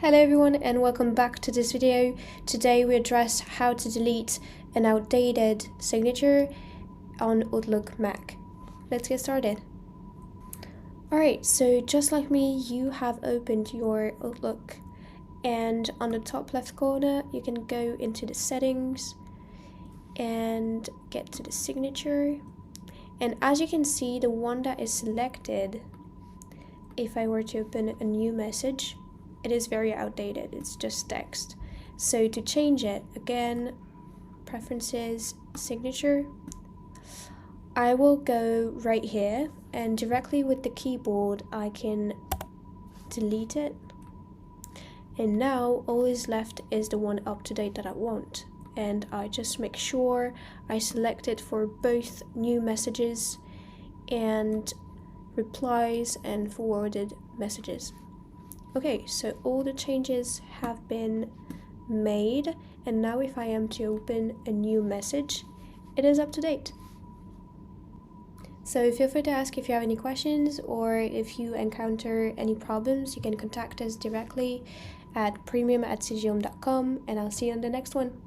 Hello everyone and welcome back to this video. Today we address how to delete an outdated signature on Outlook Mac. Let's get started. Alright, so just like me, you have opened your Outlook and on the top left corner you can go into the settings and get to the signature, and as you can see, the one that is selected, if I were to open a new message, it is very outdated. It's just text. So to change it, again, preferences, signature, I will go right here and directly with the keyboard I can delete it, and now all is left is the one up to date that I want, and I just make sure I select it for both new messages and replies and forwarded messages. Okay, so all the changes have been made, and now if I am to open a new message, it is up to date. So feel free to ask if you have any questions, or if you encounter any problems, you can contact us directly at premium@sigilium.com, and I'll see you on the next one.